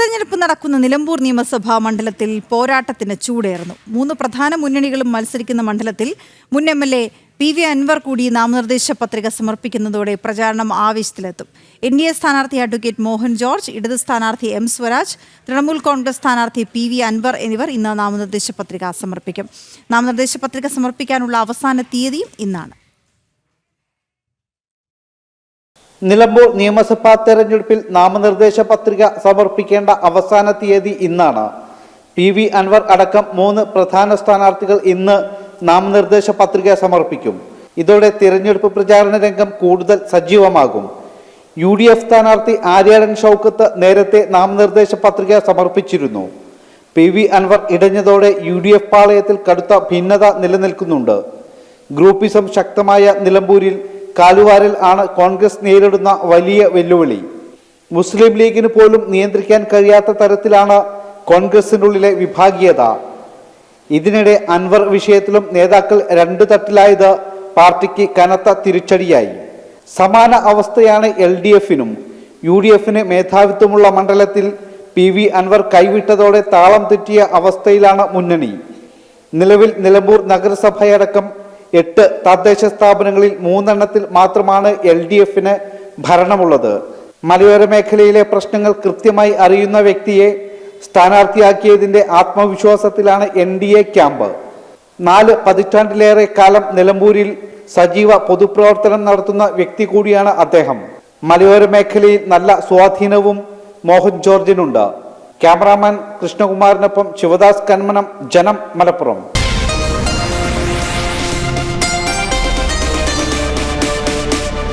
ഉപതെരഞ്ഞെടുപ്പ് നടക്കുന്ന നിലമ്പൂർ നിയമസഭാ മണ്ഡലത്തിൽ പോരാട്ടത്തിന് ചൂടേറുന്നു. 3 പ്രധാന മുന്നണികളും മത്സരിക്കുന്ന മണ്ഡലത്തിൽ മുൻ MLA PV അൻവർ കൂടി നാമനിർദ്ദേശ പത്രിക സമർപ്പിക്കുന്നതോടെ പ്രചാരണം ആവേശത്തിലെത്തും. NDA സ്ഥാനാർത്ഥി അഡ്വക്കേറ്റ് മോഹൻ ജോർജ്, ഇടത് സ്ഥാനാർത്ഥി M സ്വരാജ്, തൃണമൂൽ കോൺഗ്രസ് സ്ഥാനാർത്ഥി PV അൻവർ എന്നിവർ ഇന്ന് നാമനിർദ്ദേശ പത്രിക സമർപ്പിക്കും. നാമനിർദ്ദേശ പത്രിക സമർപ്പിക്കാനുള്ള അവസാന തീയതിയും ഇന്നാണ്. നിലമ്പൂർ നിയമസഭാ തെരഞ്ഞെടുപ്പിൽ നാമനിർദ്ദേശ പത്രിക സമർപ്പിക്കേണ്ട അവസാന തീയതി ഇന്നാണ്. PV അൻവർ അടക്കം 3 പ്രധാന സ്ഥാനാർത്ഥികൾ ഇന്ന് നാമനിർദ്ദേശ പത്രിക സമർപ്പിക്കും. ഇതോടെ തിരഞ്ഞെടുപ്പ് പ്രചാരണ രംഗം കൂടുതൽ സജീവമാകും. UDF സ്ഥാനാർത്ഥി ആര്യാടൻ ഷൗക്കത്ത് നേരത്തെ നാമനിർദ്ദേശ പത്രിക സമർപ്പിച്ചിരുന്നു. PV അൻവർ ഇടഞ്ഞതോടെ UDF പാളയത്തിൽ കടുത്ത ഭിന്നത നിലനിൽക്കുന്നുണ്ട്. ഗ്രൂപ്പിസം ശക്തമായ നിലമ്പൂരിൽ കാലുവാരിൽ ആണ് കോൺഗ്രസ് നേരിടുന്ന വലിയ വെല്ലുവിളി. മുസ്ലിം ലീഗിന് പോലും നിയന്ത്രിക്കാൻ കഴിയാത്ത തരത്തിലാണ് കോൺഗ്രസിനുള്ളിലെ വിഭാഗീയത. ഇതിനിടെ അൻവർ വിഷയത്തിലും നേതാക്കൾ 2 തട്ടിലായത് പാർട്ടിക്ക് കനത്ത തിരിച്ചടിയായി. സമാന അവസ്ഥയാണ് LDF-നും. UDF-ന് മേധാവിത്വമുള്ള മണ്ഡലത്തിൽ PV അൻവർ കൈവിട്ടതോടെ താളം തെറ്റിയ അവസ്ഥയിലാണ് മുന്നണി. നിലവിൽ നിലമ്പൂർ നഗരസഭയടക്കം 8 തദ്ദേശ സ്ഥാപനങ്ങളിൽ 3 എണ്ണത്തിൽ മാത്രമാണ് LDF-ന് ഭരണമുള്ളത്. മലയോര മേഖലയിലെ പ്രശ്നങ്ങൾ കൃത്യമായി അറിയുന്ന വ്യക്തിയെ സ്ഥാനാർത്ഥിയാക്കിയതിന്റെ ആത്മവിശ്വാസത്തിലാണ് NDA ക്യാമ്പ്. 4 പതിറ്റാണ്ടിലേറെ കാലം നിലമ്പൂരിൽ സജീവ പൊതുപ്രവർത്തനം നടത്തുന്ന വ്യക്തി കൂടിയാണ് അദ്ദേഹം. മലയോര മേഖലയിൽ നല്ല സ്വാധീനവും മോഹൻ ജോർജിനുണ്ട്. ക്യാമറാമാൻ കൃഷ്ണകുമാറിനൊപ്പം ശിവദാസ് കന്മനം, ജനം, മലപ്പുറം.